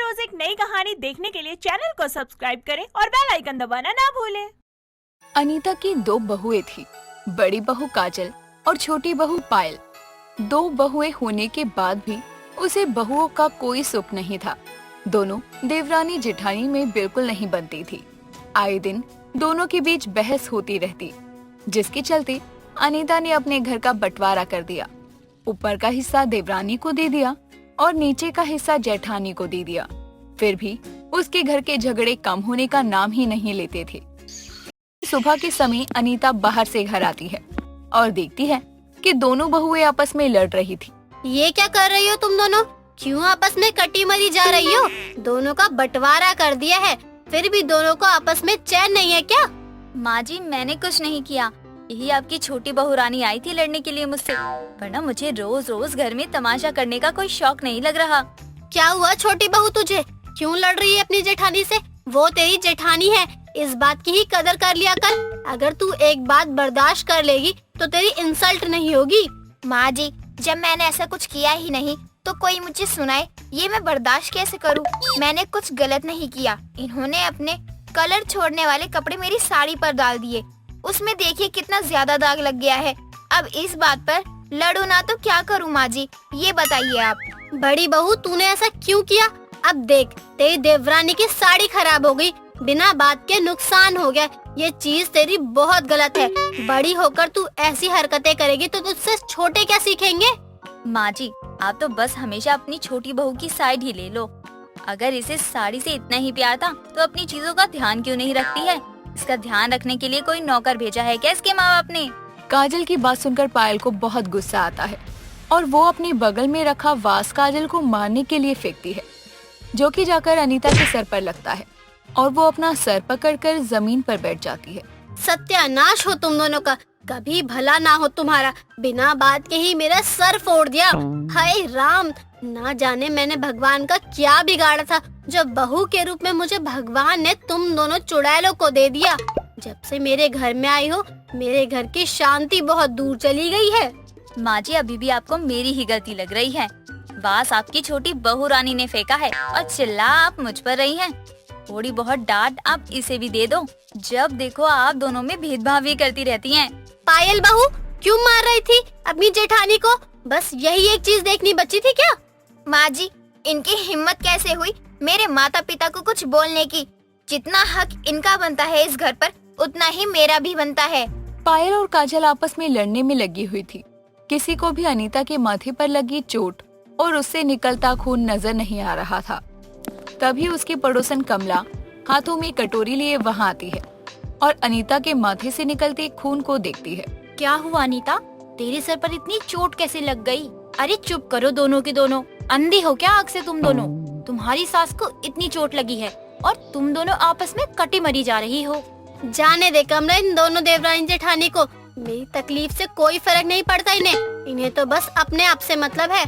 रोज एक नई कहानी देखने के लिए चैनल को सब्सक्राइब करें और बेल आइकन दबाना ना भूलें। अनीता की दो बहुएं थी, बड़ी बहू काजल और छोटी बहू पायल। दो बहुएं होने के बाद भी उसे बहुओं का कोई सुख नहीं था। दोनों देवरानी जेठानी में बिल्कुल नहीं बनती थी। आए दिन दोनों के बीच बहस होती रहती, जिसके चलते अनीता ने अपने घर का बंटवारा कर दिया। ऊपर का हिस्सा देवरानी को दे दिया और नीचे का हिस्सा जेठानी को दे दिया। फिर भी उसके घर के झगड़े कम होने का नाम ही नहीं लेते थे। सुबह के समय अनीता बाहर से घर आती है और देखती है कि दोनों बहुएं आपस में लड़ रही थी। ये क्या कर रही हो तुम दोनों? क्यों आपस में कटी मरी जा रही हो? दोनों का बंटवारा कर दिया है, फिर भी दोनों को आपस में चैन नहीं है क्या? माँ जी, मैंने कुछ नहीं किया। यही आपकी छोटी बहू रानी आई थी लड़ने के लिए मुझसे, वरना मुझे रोज रोज घर में तमाशा करने का कोई शौक नहीं लग रहा। क्या हुआ छोटी बहू तुझे? क्यों लड़ रही है अपनी जेठानी से? वो तेरी जेठानी है, इस बात की ही कदर कर लिया कर। अगर तू एक बात बर्दाश्त कर लेगी तो तेरी इंसल्ट नहीं होगी। माँ जी, जब मैंने ऐसा कुछ किया ही नहीं तो कोई मुझे सुनाए, ये मैं बर्दाश्त कैसे करूँ? मैंने कुछ गलत नहीं किया। इन्होंने अपने कलर छोड़ने वाले कपड़े मेरी साड़ी पर डाल दिए, उसमें देखिए कितना ज्यादा दाग लग गया है। अब इस बात पर लड़ू ना तो क्या करूँ माँ जी, ये बताइए आप। बड़ी बहू, तूने ऐसा क्यों किया? अब देख, तेरी देवरानी की साड़ी खराब हो गई, बिना बात के नुकसान हो गया। ये चीज तेरी बहुत गलत है। बड़ी होकर तू ऐसी हरकतें करेगी तो तुझसे छोटे क्या सीखेंगे? माँ जी, आप तो बस हमेशा अपनी छोटी बहू की साइड ही ले लो। अगर इसे साड़ी से इतना ही प्यार था तो अपनी चीजों का ध्यान क्यों नहीं रखती है? इसका ध्यान रखने के लिए कोई नौकर भेजा है क्या इसके माँ बाप ने? काजल की बात सुनकर पायल को बहुत गुस्सा आता है और वो अपने बगल में रखा वास काजल को मारने के लिए फेंकती है, जो कि जाकर अनीता के सर पर लगता है और वो अपना सर पकड़कर जमीन पर बैठ जाती है। सत्यानाश हो तुम दोनों का, कभी भला ना हो तुम्हारा। बिना बात के ही मेरा सर फोड़ दिया। हाय राम, ना जाने मैंने भगवान का क्या बिगाड़ा था, जब बहू के रूप में मुझे भगवान ने तुम दोनों चुड़ैलों को दे दिया। जब से मेरे घर में आई हो, मेरे घर की शांति बहुत दूर चली गई है। माँ जी, अभी भी आपको मेरी ही गलती लग रही है। वास आपकी छोटी बहू रानी ने फेंका है और चिल्ला आप मुझ पर रही हैं। थोड़ी बहुत डांट आप इसे भी दे दो। जब देखो आप दोनों में भेदभाव भी करती रहती हैं। पायल बहू, क्यों मार रही थी अपनी जेठानी को? बस यही एक चीज देखनी बची थी क्या? माँ जी, इनकी हिम्मत कैसे हुई मेरे माता पिता को कुछ बोलने की? जितना हक इनका बनता है इस घर पर, उतना ही मेरा भी बनता है। पायल और काजल आपस में लड़ने में लगी हुई थी। किसी को भी अनीता के माथे पर लगी चोट और उससे निकलता खून नजर नहीं आ रहा था। तभी उसकी पड़ोसन कमला हाथों में कटोरी लिए वहाँ आती है और अनीता के माथे से निकलते खून को देखती है। क्या हुआ अनीता? तेरे सर पर इतनी चोट कैसे लग गई? अरे चुप करो दोनों की दोनों, अंधी हो क्या आँख से तुम दोनों? तुम्हारी सास को इतनी चोट लगी है और तुम दोनों आपस में कटी मरी जा रही हो। जाने दे कमला इन दोनों देवरानी जेठानी को, मेरी तकलीफ से कोई फर्क नहीं पड़ता इन्हें तो बस अपने आप से मतलब है।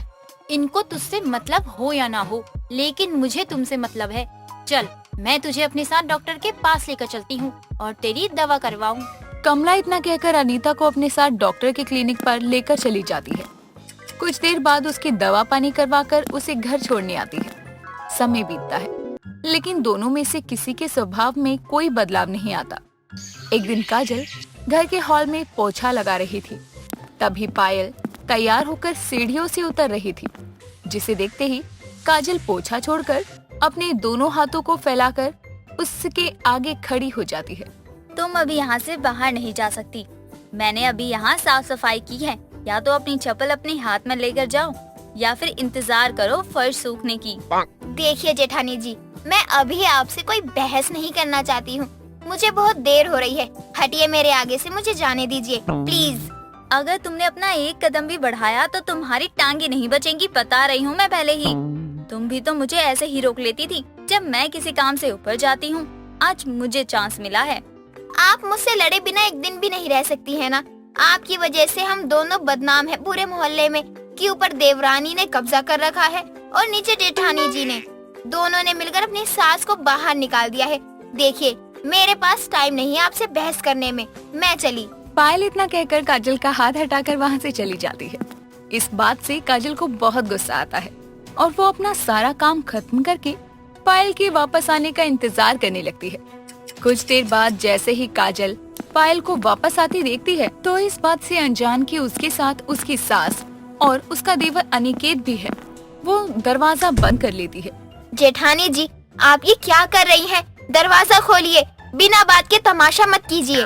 इनको तुझसे मतलब हो या ना हो, लेकिन मुझे तुमसे मतलब है। चल, मैं तुझे अपने साथ डॉक्टर के पास लेकर चलती हूँ और तेरी दवा करवाऊँ। कमला इतना कहकर अनीता को अपने साथ डॉक्टर के क्लिनिक पर लेकर चली जाती है। कुछ देर बाद उसकी दवा पानी करवाकर उसे घर छोड़ने आती है। समय बीतता है, लेकिन दोनों में से किसी के स्वभाव में कोई बदलाव नहीं आता। एक दिन काजल घर के हॉल में पोछा लगा रही थी, तभी पायल तैयार होकर सीढ़ियों से उतर रही थी, जिसे देखते ही काजल पोछा छोड़कर अपने दोनों हाथों को फैलाकर उसके आगे खड़ी हो जाती है। तुम अभी यहाँ से बाहर नहीं जा सकती। मैंने अभी यहाँ साफ सफाई की है। या तो अपनी चप्पल अपने हाथ में लेकर जाओ या फिर इंतजार करो फर्श सूखने की। देखिए जेठानी जी, मैं अभी आपसे कोई बहस नहीं करना चाहती हूँ। मुझे बहुत देर हो रही है, हटिए मेरे आगे से, मुझे जाने दीजिए प्लीज। अगर तुमने अपना एक कदम भी बढ़ाया तो तुम्हारी टांगे नहीं बचेंगी, बता रही हूँ मैं पहले ही। तुम भी तो मुझे ऐसे ही रोक लेती थी जब मैं किसी काम से ऊपर जाती हूँ। आज मुझे चांस मिला है। आप मुझसे लड़े बिना एक दिन भी नहीं रह सकती है ना? आपकी वजह से हम दोनों बदनाम हैं पूरे मोहल्ले में कि ऊपर देवरानी ने कब्जा कर रखा है और नीचे जेठानी जी ने। दोनों ने मिलकर अपनी सास को बाहर निकाल दिया है। देखिए, मेरे पास टाइम नहीं है आपसे बहस करने में, मैं चली। पायल इतना कहकर काजल का हाथ हटाकर वहाँ से चली जाती है। इस बात से काजल को बहुत गुस्सा आता है और वो अपना सारा काम खत्म करके पायल के वापस आने का इंतजार करने लगती है। कुछ देर बाद जैसे ही काजल पायल को वापस आती देखती है तो इस बात से अनजान कि उसके साथ उसकी सास और उसका देवर अनिकेत भी है, वो दरवाजा बंद कर लेती है। जेठानी जी, आप ये क्या कर रही हैं? दरवाजा खोलिए, बिना बात के तमाशा मत कीजिए।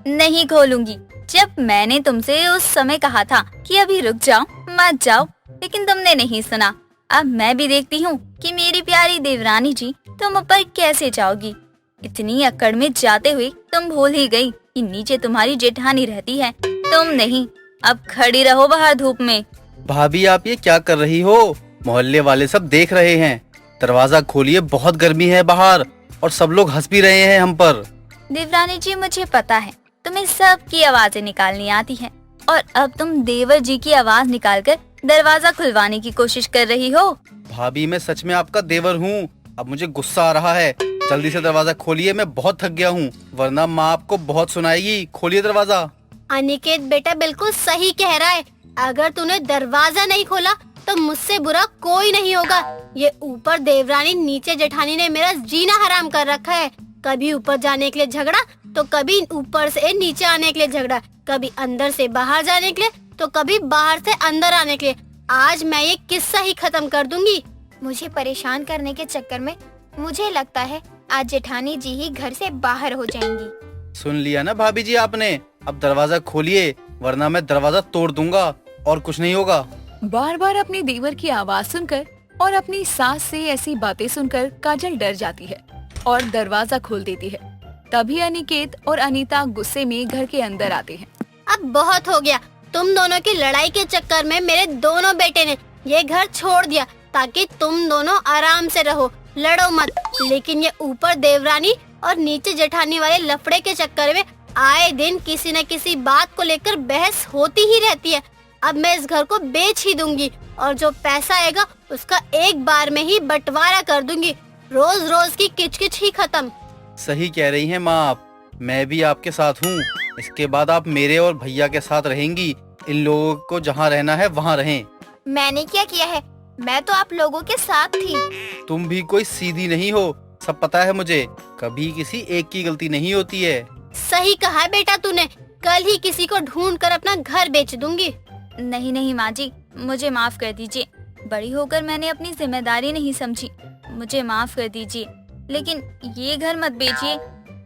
नहीं खोलूंगी। जब मैंने तुमसे उस समय कहा था कि अभी रुक जाओ, मत जाओ, लेकिन तुमने नहीं सुना। अब मैं भी देखती हूँ कि मेरी प्यारी देवरानी जी तुम ऊपर कैसे जाओगी। इतनी अकड़ में जाते हुए तुम भूल ही गई कि नीचे तुम्हारी जेठानी रहती है, तुम नहीं। अब खड़ी रहो बाहर धूप में। भाभी आप ये क्या कर रही हो? मोहल्ले वाले सब देख रहे हैं। दरवाजा खोलिए, बहुत गर्मी है बाहर और सब लोग हंस भी रहे हैं हम पर। देवरानी जी, मुझे पता है तुम्हें सबकी आवाजें निकालनी आती हैं, और अब तुम देवर जी की आवाज निकालकर दरवाजा खुलवाने की कोशिश कर रही हो। भाभी मैं सच में आपका देवर हूँ। अब मुझे गुस्सा आ रहा है। जल्दी से दरवाजा खोलिए, मैं बहुत थक गया हूँ, वरना माँ आपको बहुत सुनाएगी। खोलिए दरवाजा। अनिकेत बेटा बिल्कुल सही कह रहा है। अगर तूने दरवाजा नहीं खोला तो मुझसे बुरा कोई नहीं होगा। ये ऊपर देवरानी नीचे जेठानी ने मेरा जीना हराम कर रखा है। कभी ऊपर जाने के लिए झगड़ा तो कभी ऊपर से नीचे आने के लिए झगड़ा, कभी अंदर से बाहर जाने के लिए तो कभी बाहर से अंदर आने के लिए। आज मैं ये किस्सा ही खत्म कर दूंगी। मुझे परेशान करने के चक्कर में मुझे लगता है आज जेठानी जी ही घर से बाहर हो जाएंगी। सुन लिया ना भाभी जी आपने? अब दरवाजा खोलिए, वरना मैं दरवाजा तोड़ दूंगा और कुछ नहीं होगा। बार बार अपने देवर की आवाज सुनकर और अपनी सास से ऐसी बातें सुनकर काजल डर जाती है और दरवाजा खोल देती है। तभी अनिकेत और अनीता गुस्से में घर के अंदर आते हैं। अब बहुत हो गया। तुम दोनों की लड़ाई के चक्कर में मेरे दोनों बेटे ने ये घर छोड़ दिया ताकि तुम दोनों आराम से रहो, लड़ो मत। लेकिन ये ऊपर देवरानी और नीचे जेठानी वाले लफड़े के चक्कर में आए दिन किसी न किसी बात को लेकर बहस होती ही रहती है। अब मैं इस घर को बेच ही दूंगी और जो पैसा आएगा उसका एक बार में ही बंटवारा कर दूंगी। रोज रोज की किचकिच ही खत्म। सही कह रही हैं माँ आप। मैं भी आपके साथ हूँ। इसके बाद आप मेरे और भैया के साथ रहेंगी। इन लोगों को जहाँ रहना है वहाँ रहें। मैंने क्या किया है? मैं तो आप लोगों के साथ थी। तुम भी कोई सीधी नहीं हो, सब पता है मुझे। कभी किसी एक की गलती नहीं होती है। सही कहा है बेटा तूने। कल ही किसी को ढूंढ कर अपना घर बेच दूंगी। नहीं नहीं माँ जी, मुझे माफ कर दीजिए। बड़ी होकर मैंने अपनी जिम्मेदारी नहीं समझी, मुझे माफ कर दीजिए। लेकिन ये घर मत बेचिए,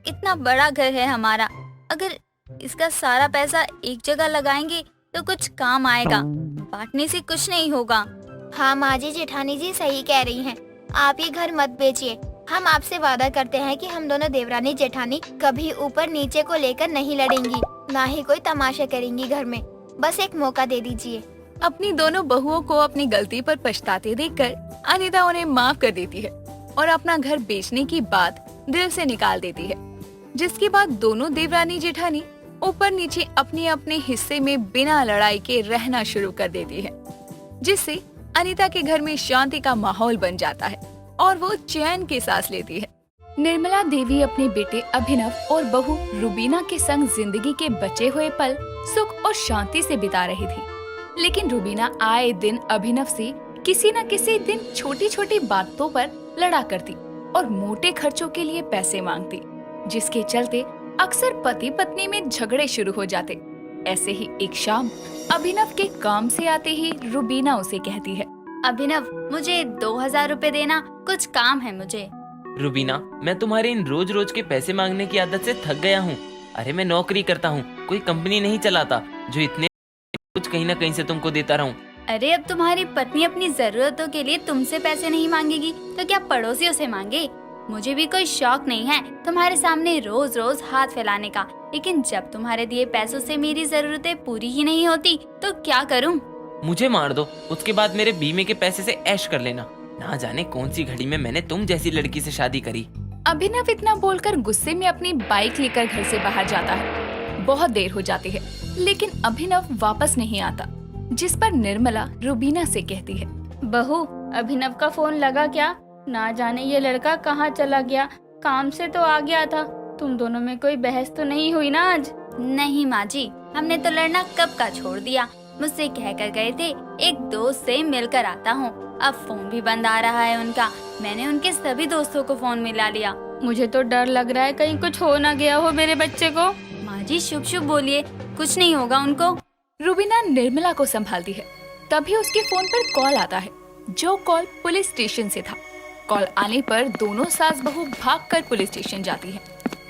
इतना बड़ा घर है हमारा। अगर इसका सारा पैसा एक जगह लगाएंगे तो कुछ काम आएगा, बांटने से कुछ नहीं होगा। हाँ माँ जी, जेठानी जी सही कह रही हैं। आप ये घर मत बेचिए। हम आपसे वादा करते हैं कि हम दोनों देवरानी जेठानी कभी ऊपर नीचे को लेकर नहीं लड़ेंगी, ना ही कोई तमाशा करेंगी घर में। बस एक मौका दे दीजिए। अपनी दोनों बहुओं को अपनी गलती पर पछताते देखकर अनीता उन्हें माफ कर देती है और अपना घर बेचने की बात दिल से निकाल देती है। जिसके बाद दोनों देवरानी जेठानी ऊपर नीचे अपने अपने हिस्से में बिना लड़ाई के रहना शुरू कर देती है, जिससे अनीता के घर में शांति का माहौल बन जाता है और वो चैन की सांस लेती है। निर्मला देवी अपने बेटे अभिनव और बहू रुबीना के संग जिंदगी के बचे हुए पल सुख और शांति से बिता रही थी। लेकिन रुबीना आए दिन अभिनव से किसी न किसी दिन छोटी छोटी बातों पर लड़ा करती और मोटे खर्चों के लिए पैसे मांगती, जिसके चलते अक्सर पति पत्नी में झगड़े शुरू हो जाते। ऐसे ही एक शाम अभिनव के काम से आते ही रुबीना उसे कहती है, अभिनव, मुझे 2000 रुपए देना, कुछ काम है मुझे। रुबीना, मैं तुम्हारे इन रोज रोज के पैसे मांगने की आदत से थक गया हूँ। अरे मैं नौकरी करता हूँ, कोई कंपनी नहीं चलाता जो इतने कुछ कहीं ना कहीं से तुमको देता रहूं। अरे अब तुम्हारी पत्नी अपनी जरूरतों के लिए तुमसे पैसे नहीं मांगेगी तो क्या पड़ोसियों से मांगे? मुझे भी कोई शौक नहीं है तुम्हारे सामने रोज रोज हाथ फैलाने का, लेकिन जब तुम्हारे दिए पैसों से मेरी जरूरतें पूरी ही नहीं होती तो क्या करूं? मुझे मार दो, उसके बाद मेरे बीमे के पैसे से ऐश कर लेना। ना जाने कौन सी घड़ी में मैंने तुम जैसी लड़की से शादी करी। अभिनव इतना बोलकर गुस्से में अपनी बाइक लेकर घर से बाहर जाता है। बहुत देर हो जाती है लेकिन अभिनव वापस नहीं आता, जिस पर निर्मला रुबीना से कहती है, बहू, अभिनव का फोन लगा क्या? ना जाने ये लड़का कहाँ चला गया। काम से तो आ गया था। तुम दोनों में कोई बहस तो नहीं हुई ना आज? नहीं माँ जी, हमने तो लड़ना कब का छोड़ दिया। मुझसे कहकर गए थे एक दोस्त से मिलकर आता हूँ, अब फोन भी बंद आ रहा है उनका। मैंने उनके सभी दोस्तों को फोन मिला लिया। मुझे तो डर लग रहा है कहीं कुछ हो ना गया हो मेरे बच्चे को। माँ जी शुभ शुभ बोलिए, कुछ नहीं होगा उनको। रुबीना निर्मला को संभालती है। तभी उसके फोन पर कॉल आता है, जो कॉल पुलिस स्टेशन से था। कॉल आने पर दोनों सास बहू भागकर पुलिस स्टेशन जाती है,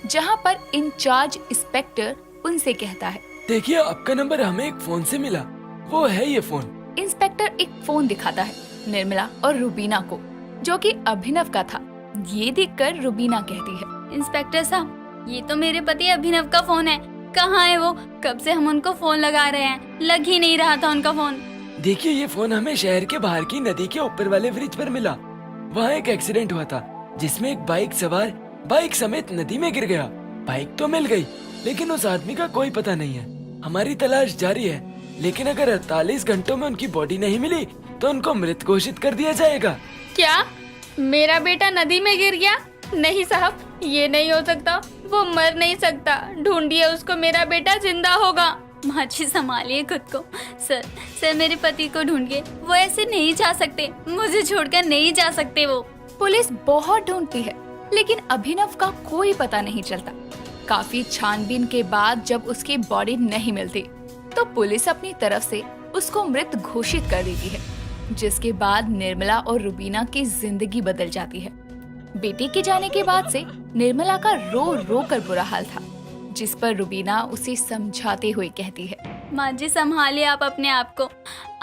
जहां पर इंचार्ज इंस्पेक्टर उनसे कहता है, देखिए आपका नंबर हमें एक फोन से मिला, वो है ये फोन। इंस्पेक्टर एक फोन दिखाता है निर्मला और रुबीना को, जो कि अभिनव का था। ये देखकर रुबीना कहती है, इंस्पेक्टर साहब, ये तो मेरे पति अभिनव का फोन है। कहाँ है वो? कब से हम उनको फोन लगा रहे हैं, लग ही नहीं रहा था उनका फोन। देखिए ये फोन हमें शहर के बाहर की नदी के ऊपर वाले ब्रिज पर मिला। वहाँ एक एक्सीडेंट हुआ था, जिसमें एक बाइक सवार बाइक समेत नदी में गिर गया। बाइक तो मिल गई, लेकिन उस आदमी का कोई पता नहीं है। हमारी तलाश जारी है, लेकिन अगर 48 घंटों में उनकी बॉडी नहीं मिली तो उनको मृत घोषित कर दिया जाएगा। क्या मेरा बेटा नदी में गिर गया? नहीं साहब, ये नहीं हो सकता, वो मर नहीं सकता। ढूंढिए उसको, मेरा बेटा जिंदा होगा। माँ जी संभालिए खुद को। सर मेरे पति को ढूंढिए, वो ऐसे नहीं जा सकते, मुझे छोड़कर नहीं जा सकते वो। पुलिस बहुत ढूंढती है, लेकिन अभिनव का कोई पता नहीं चलता। काफी छानबीन के बाद जब उसकी बॉडी नहीं मिलती, तो पुलिस अपनी तरफ से उसको मृत घोषित कर देती है, जिसके बाद निर्मला और रुबीना की जिंदगी बदल जाती है। बेटी के जाने के बाद से निर्मला का रो रो कर बुरा हाल था, जिस पर रुबीना उसे समझाते हुए कहती है, माँ जी संभालिए आप अपने आप को।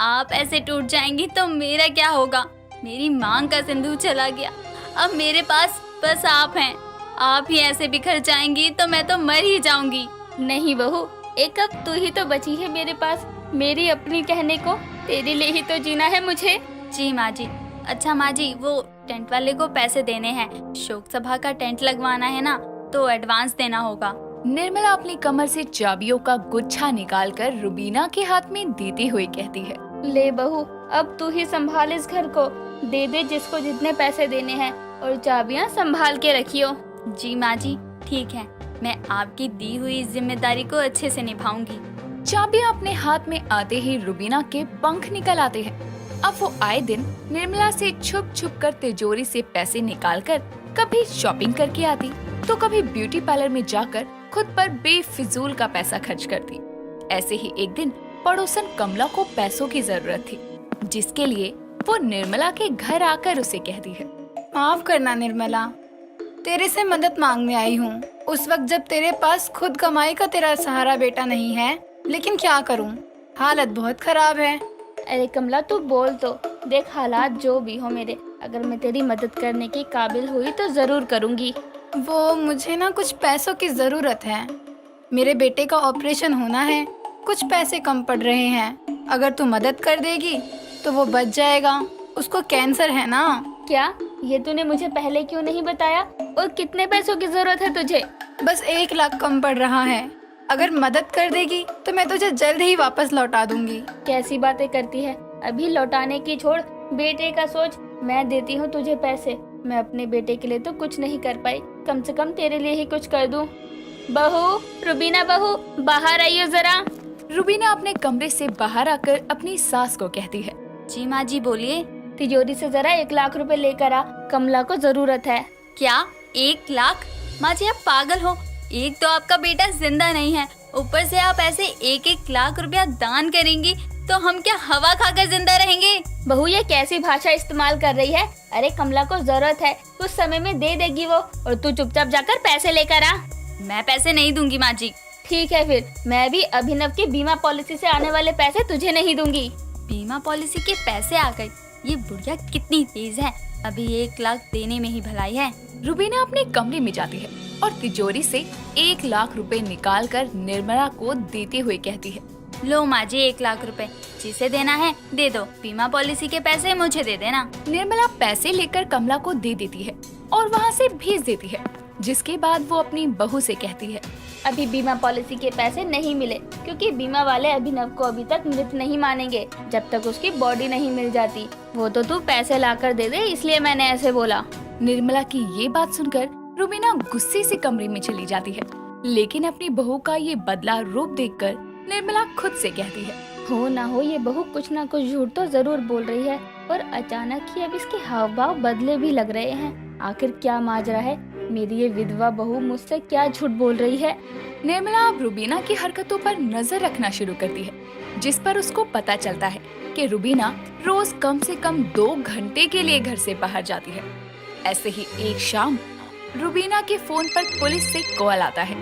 आप ऐसे टूट जाएंगी तो मेरा क्या होगा? मेरी मांग का सिंदूर चला गया, अब मेरे पास बस आप हैं। आप ही ऐसे बिखर जाएंगी तो मैं तो मर ही जाऊंगी। नहीं बहू, एक अब तू ही तो बची है मेरे पास, मेरी अपनी कहने को। तेरे लिए ही तो जीना है मुझे। जी माँ जी। अच्छा माँ जी, वो टेंट वाले को पैसे देने हैं, शोक सभा का टेंट लगवाना है ना, तो एडवांस देना होगा। निर्मला अपनी कमर से चाबियों का गुच्छा निकालकर रुबीना के हाथ में देते हुए कहती है, ले बहू, अब तू ही संभाल इस घर को। दे दे जिसको जितने पैसे देने हैं, और चाबियाँ संभाल के रखियो। जी माँ जी ठीक है, मैं आपकी दी हुई जिम्मेदारी को अच्छे से निभाऊंगी। चाबियां अपने हाथ में आते ही रुबीना के पंख निकल आते हैं। अब वो आए दिन निर्मला से छुप छुप कर तिजोरी से पैसे निकालकर कभी शॉपिंग करके आती, तो कभी ब्यूटी पार्लर में जाकर खुद पर बेफिजूल का पैसा खर्च करती। ऐसे ही एक दिन पड़ोसन कमला को पैसों की जरूरत थी, जिसके लिए वो निर्मला के घर आकर उसे कहती है, माफ करना निर्मला, तेरे से मदद मांगने आई हूँ उस वक्त जब तेरे पास खुद कमाई का तेरा सहारा बेटा नहीं है। लेकिन क्या करूँ, हालत बहुत खराब है। अरे कमला तू बोल तो, देख हालात जो भी हो मेरे, अगर मैं तेरी मदद करने की काबिल हुई तो जरूर करूँगी। वो मुझे ना कुछ पैसों की जरूरत है। मेरे बेटे का ऑपरेशन होना है, कुछ पैसे कम पड़ रहे हैं। अगर तू मदद कर देगी तो वो बच जाएगा, उसको कैंसर है ना। क्या ये तूने मुझे पहले क्यों नहीं बताया? और कितने पैसों की जरूरत है तुझे? बस 1 लाख कम पड़ रहा है, अगर मदद कर देगी तो मैं तुझे जल्द ही वापस लौटा दूंगी। कैसी बातें करती है, अभी लौटाने की छोड़, बेटे का सोच। मैं देती हूँ तुझे पैसे, मैं अपने बेटे के लिए तो कुछ नहीं कर पाई, कम से कम तेरे लिए ही कुछ कर दूं। बहू, रुबीना बहू, बाहर आइयो जरा। रुबीना अपने कमरे से बाहर आकर अपनी सास को कहती है, जी माँ जी बोलिए। तिजोरी से जरा 1 लाख रुपए लेकर आ, कमला को जरूरत है। क्या 1 लाख? माँ जी आप पागल हो, एक तो आपका बेटा जिंदा नहीं है, ऊपर से आप ऐसे 1-1 लाख रुपया दान करेंगी तो हम क्या हवा खाकर जिंदा रहेंगे? बहू ये कैसी भाषा इस्तेमाल कर रही है? अरे कमला को जरूरत है, कुछ समय में दे देगी वो, और तू चुपचाप जाकर पैसे लेकर आ। मैं पैसे नहीं दूंगी माँ जी। ठीक है फिर, मैं भी अभिनव की बीमा पॉलिसी से आने वाले पैसे तुझे नहीं दूंगी। बीमा पॉलिसी के पैसे आ गए, ये बुढ़िया कितनी तेज है, अभी 1 लाख देने में ही भलाई है। रुबीना अपने कमरे में जाती है और तिजोरी से 1 लाख रुपए निकालकर निर्मला को देते हुए कहती है, लो माँ जी 1 लाख रुपए, जिसे देना है दे दो, बीमा पॉलिसी के पैसे मुझे दे देना। निर्मला पैसे लेकर कमला को दे देती है और वहाँ से भेज देती है, जिसके बाद वो अपनी बहू से कहती है, अभी बीमा पॉलिसी के पैसे नहीं मिले, क्योंकि बीमा वाले अभिनव को अभी तक मृत नहीं मानेंगे जब तक उसकी बॉडी नहीं मिल जाती। वो तो तू पैसे लाकर दे दे, इसलिए मैंने ऐसे बोला। निर्मला की ये बात सुनकर रुबीना गुस्से से कमरे में चली जाती है, लेकिन अपनी बहू का ये बदला रूप देखकर निर्मला खुद से कहती है, हो ना हो ये बहू कुछ ना कुछ झूठ तो जरूर बोल रही है, और अचानक ही अब इसके हाव भाव बदले भी लग रहे हैं। आखिर क्या माजरा है? मेरी ये विधवा बहू मुझसे क्या झूठ बोल रही है? निर्मला अब रुबीना की हरकतों पर नजर रखना शुरू करती है, जिस पर उसको पता चलता है कि रुबीना रोज कम से कम 2 घंटे के लिए घर से बाहर जाती है। ऐसे ही एक शाम रुबीना के फोन पर पुलिस से कॉल आता है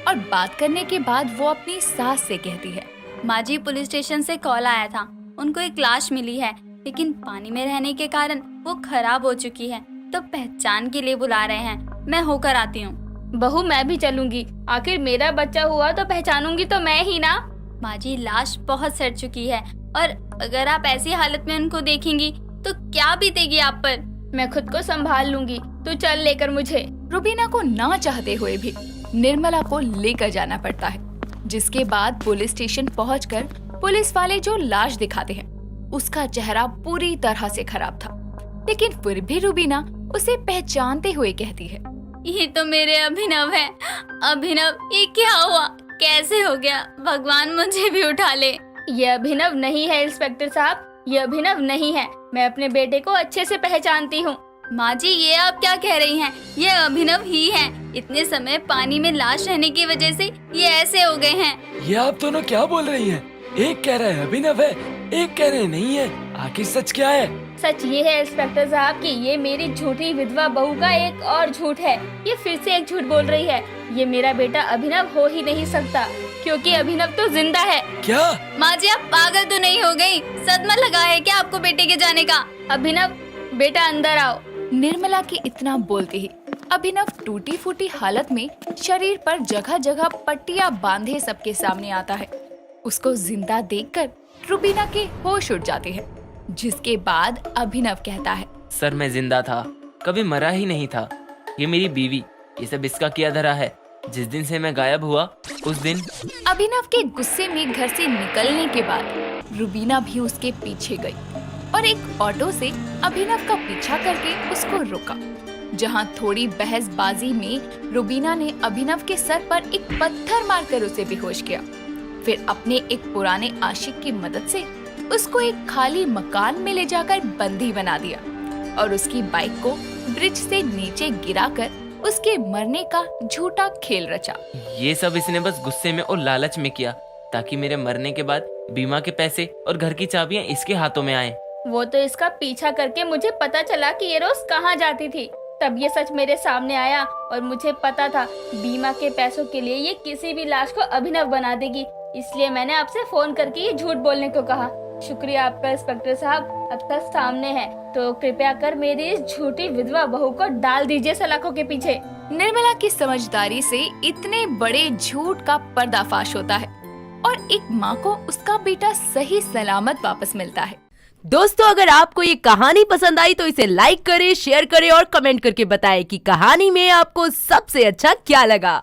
और बात करने के बाद वो अपनी सास से कहती है, माँ जी, पुलिस स्टेशन से कॉल आया था। उनको एक लाश मिली है, लेकिन पानी में रहने के कारण वो खराब हो चुकी है, तो पहचान के लिए बुला रहे हैं। मैं होकर आती हूँ। बहू मैं भी चलूंगी, आखिर मेरा बच्चा हुआ तो पहचानूंगी तो मैं ही ना। माँ जी, लाश बहुत सड़ चुकी है और अगर आप ऐसी हालत में उनको देखेंगी तो क्या बीतेगी आप पर। मैं खुद को संभाल लूंगी, तू चल लेकर मुझे। रुबीना को ना चाहते हुए भी निर्मला को लेकर जाना पड़ता है, जिसके बाद पुलिस स्टेशन पहुंचकर पुलिस वाले जो लाश दिखाते हैं उसका चेहरा पूरी तरह से खराब था, लेकिन फिर भी रुबीना उसे पहचानते हुए कहती है, ये तो मेरे अभिनव है। अभिनव, ये क्या हुआ? कैसे हो गया? भगवान मुझे भी उठा ले। ये अभिनव नहीं है इंस्पेक्टर साहब, ये अभिनव नहीं है। मैं अपने बेटे को अच्छे से पहचानती हूँ। माँ जी, ये आप क्या कह रही हैं? ये अभिनव ही है। इतने समय पानी में लाश रहने की वजह से ये ऐसे हो गए हैं। ये आप दोनों क्या बोल रही हैं? एक कह रहा है अभिनव है, एक कह रहे नहीं है। आखिर सच क्या है? सच ये है इंस्पेक्टर साहब कि ये मेरी झूठी विधवा बहू का एक और झूठ है। ये फिर से एक झूठ बोल रही है। ये मेरा बेटा अभिनव हो ही नहीं सकता, क्योंकि अभिनव तो जिंदा है। क्या? माँ जी, आप पागल तो नहीं हो गई? सदमा लगा है क्या आपको बेटे के जाने का? अभिनव बेटा अंदर आओ। निर्मला की इतना बोलते ही अभिनव टूटी फूटी हालत में शरीर पर जगह जगह पट्टियां बांधे सबके सामने आता है। उसको जिंदा देखकर रुबीना के होश उड़ जाते हैं, जिसके बाद अभिनव कहता है, सर मैं जिंदा था, कभी मरा ही नहीं था। ये मेरी बीवी, ये सब इसका किया धरा है। जिस दिन से मैं गायब हुआ उस दिन। अभिनव के गुस्से में घर से निकलने के बाद रुबीना भी उसके पीछे गई और एक ऑटो से अभिनव का पीछा करके उसको रोका, जहां थोड़ी बहसबाजी में रुबीना ने अभिनव के सर पर एक पत्थर मारकर उसे बेहोश किया। फिर अपने एक पुराने आशिक की मदद से उसको एक खाली मकान में ले जाकर बंदी बना दिया और उसकी बाइक को ब्रिज से नीचे गिराकर उसके मरने का झूठा खेल रचा। ये सब इसने बस गुस्से में और लालच में किया, ताकि मेरे मरने के बाद बीमा के पैसे और घर की चाबियां इसके हाथों में आए। वो तो इसका पीछा करके मुझे पता चला कि ये रोज कहाँ जाती थी, तब ये सच मेरे सामने आया और मुझे पता था बीमा के पैसों के लिए ये किसी भी लाश को अभिनव बना देगी, इसलिए मैंने आपसे फोन करके ये झूठ बोलने को कहा। शुक्रिया आपका इंस्पेक्टर साहब, अब तक सामने है, तो कृपया कर मेरी इस झूठी विधवा बहू को डाल दीजिए सलाखों के पीछे। निर्मला की समझदारी से इतने बड़े झूठ का पर्दाफाश होता है और एक माँ को उसका बेटा सही सलामत वापस मिलता है। दोस्तों, अगर आपको ये कहानी पसंद आई तो इसे लाइक करें, शेयर करें और कमेंट करके बताएं कि कहानी में आपको सबसे अच्छा क्या लगा।